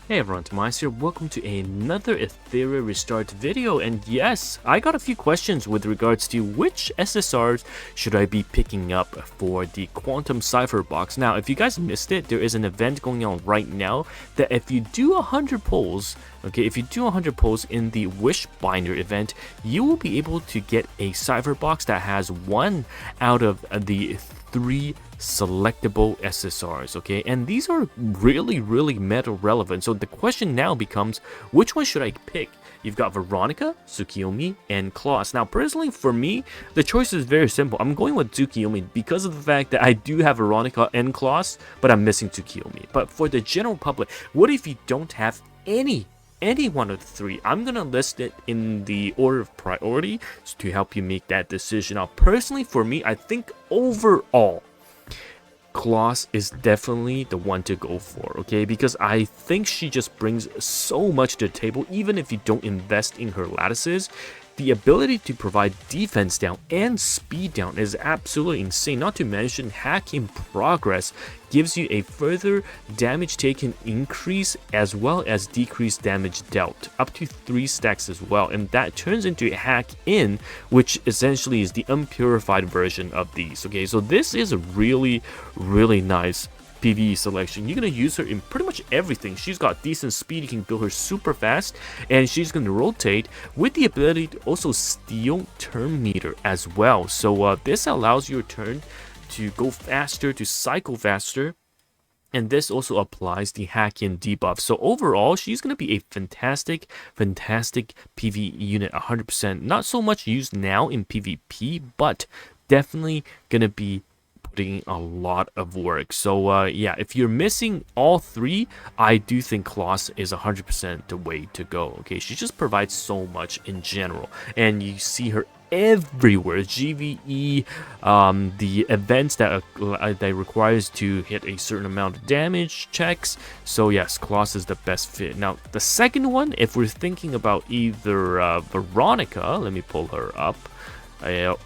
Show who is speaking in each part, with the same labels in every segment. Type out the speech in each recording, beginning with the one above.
Speaker 1: Hey everyone, TimaeuSS here. Welcome to another Etheria restart video, and yes, I got a few questions with regards to which SSRs should I be picking up for the Quantum Cipher box. Now, if you guys missed it, there is an event going on right now that if you do 100 pulls, if you do 100 pulls in the Wish Binder event, you will be able to get a Cipher box that has one out of the 3 selectable SSRs, okay? And these are really meta relevant. So the question now becomes, which one should I pick? You've got Veronica, Tsukiyomi, and Kloss. Now, personally, for me, the choice is very simple. I'm going with Tsukiyomi because of the fact that I do have Veronica and Kloss, but I'm missing Tsukiyomi. But for the general public, what if you don't have any one of the 3? I'm gonna list it in the order of priority to help you make that decision. Now, personally, for me, I think overall, Kloss is definitely the one to go for, okay? Because I think she just brings so much to the table, even if you don't invest in her lattices. The ability to provide defense down and speed down is absolutely insane. Not to mention, hack in progress gives you a further damage taken increase as well as decreased damage dealt, up to 3 stacks as well. And that turns into a hack in, which essentially is the unpurified version of these. Okay, so this is a really nice PvE selection. You're gonna use her in pretty much everything. She's got decent speed, you can build her super fast, and she's gonna rotate with the ability to also steal turn meter as well. So this allows your turn to go faster, to cycle faster, and this also applies the hack in debuff. So overall, she's going to be a fantastic PvE unit, 100%. Not so much used now in PvP, but definitely going to be putting a lot of work. So yeah, if you're missing all 3, I do think Kloss is 100% the way to go. Okay, she just provides so much in general, and you see her everywhere. GVE, the events that requires to hit a certain amount of damage checks. So yes, Kloss is the best fit. Now the second one, if we're thinking about either Veronica, let me pull her up,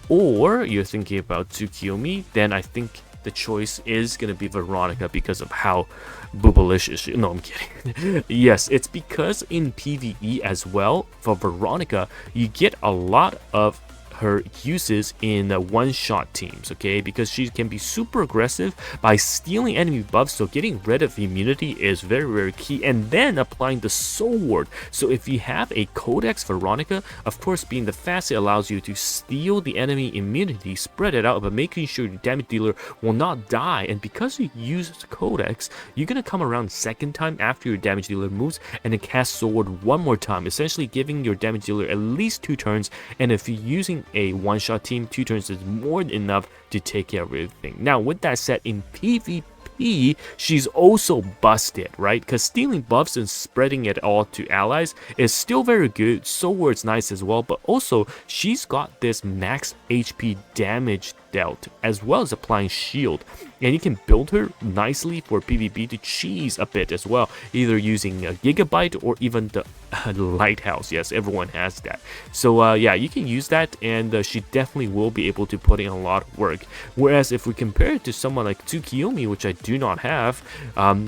Speaker 1: or you're thinking about Tsukiyomi, then I think the choice is going to be Veronica because of how boobalicious she... No, I'm kidding. Yes, it's because in PvE as well, for Veronica, you get a lot of her uses in one-shot teams, okay? Because she can be super aggressive by stealing enemy buffs, so getting rid of immunity is very key, and then applying the soul ward. So if you have a Codex Veronica, of course, being the fast, it allows you to steal the enemy immunity, spread it out, but making sure your damage dealer will not die. And because you use Codex, you're gonna come around second time after your damage dealer moves and then cast soul ward one more time, essentially giving your damage dealer at least 2 turns. And if you're using a one-shot team, 2 turns is more than enough to take care of everything. Now, with that said, in PvP, she's also busted, right? Because stealing buffs and spreading it all to allies is still very good. Soul Ward's nice as well, but also she's got this max HP damage dealt, as well as applying shield, and you can build her nicely for PvP to cheese a bit as well, either using a Gigabyte or even the Lighthouse. Yes, everyone has that. So yeah, you can use that, and she definitely will be able to put in a lot of work. Whereas if we compare it to someone like Tsukiyomi, which I do not have,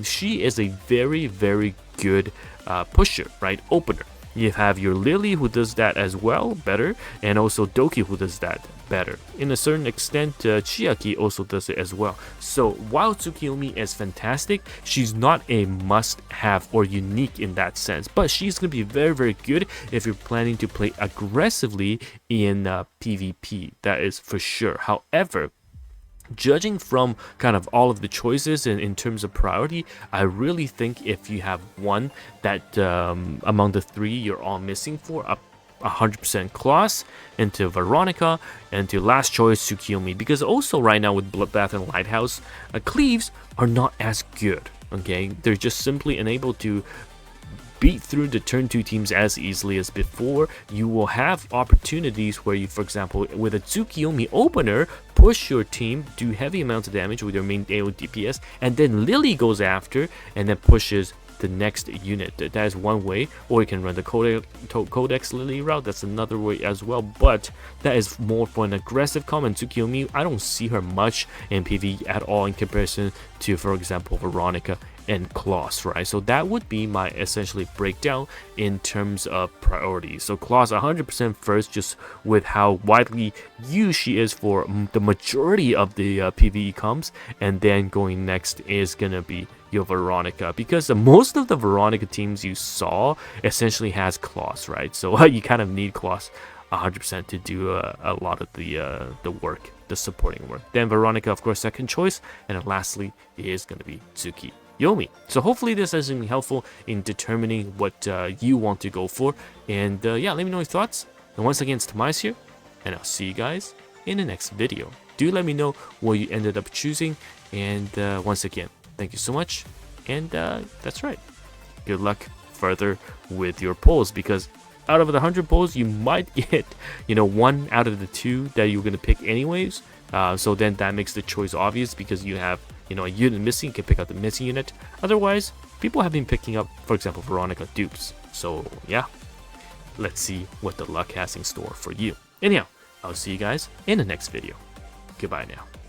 Speaker 1: she is a very good pusher, right? Opener. You have your Lily, who does that as well, better, and also Doki, who does that better. In a certain extent, Chiaki also does it as well. So while Tsukiyomi is fantastic, she's not a must-have or unique in that sense, but she's going to be very good if you're planning to play aggressively in PvP. That is for sure. However, judging from kind of all of the choices and in terms of priority, I really think if you have one that among the 3 you're all missing for, 100% Kloss, into Veronica, and to last choice Tsukiyomi. Because also right now with Bloodbath and Lighthouse, Cleaves are not as good, okay? They're just simply unable to beat through the turn 2 teams as easily as before. You will have opportunities where you, for example, with a Tsukiyomi opener, push your team, do heavy amounts of damage with your main AoE DPS, and then Lily goes after and then pushes the next unit. That is one way, or you can run the Codex Lily route. That's another way as well, but that is more for an aggressive comment. Tsukiyomi, I don't see her much in PvE at all in comparison to, for example, Veronica and Kloss, right? So that would be my essentially breakdown in terms of priorities. So Kloss 100% first, just with how widely used she is for the majority of the PvE comps, and then going next is gonna be your Veronica, because most of the Veronica teams you saw essentially has Kloss, right? So you kind of need Kloss 100% to do a lot of the work, the supporting work. Then Veronica, of course, second choice, and then lastly is going to be Tsukiyomi. So hopefully this has been helpful in determining what you want to go for. And yeah, let me know your thoughts. And once again, it's TimaeuSS here, and I'll see you guys in the next video. Do let me know what you ended up choosing. And once again, thank you so much. And that's right. Good luck further with your polls, because out of the 100 polls, you might get, one out of the 2 that you're going to pick anyways. So then that makes the choice obvious, because you have, a unit missing. You can pick out the missing unit. Otherwise, people have been picking up, for example, Veronica dupes. So yeah, let's see what the luck has in store for you. Anyhow, I'll see you guys in the next video. Goodbye now.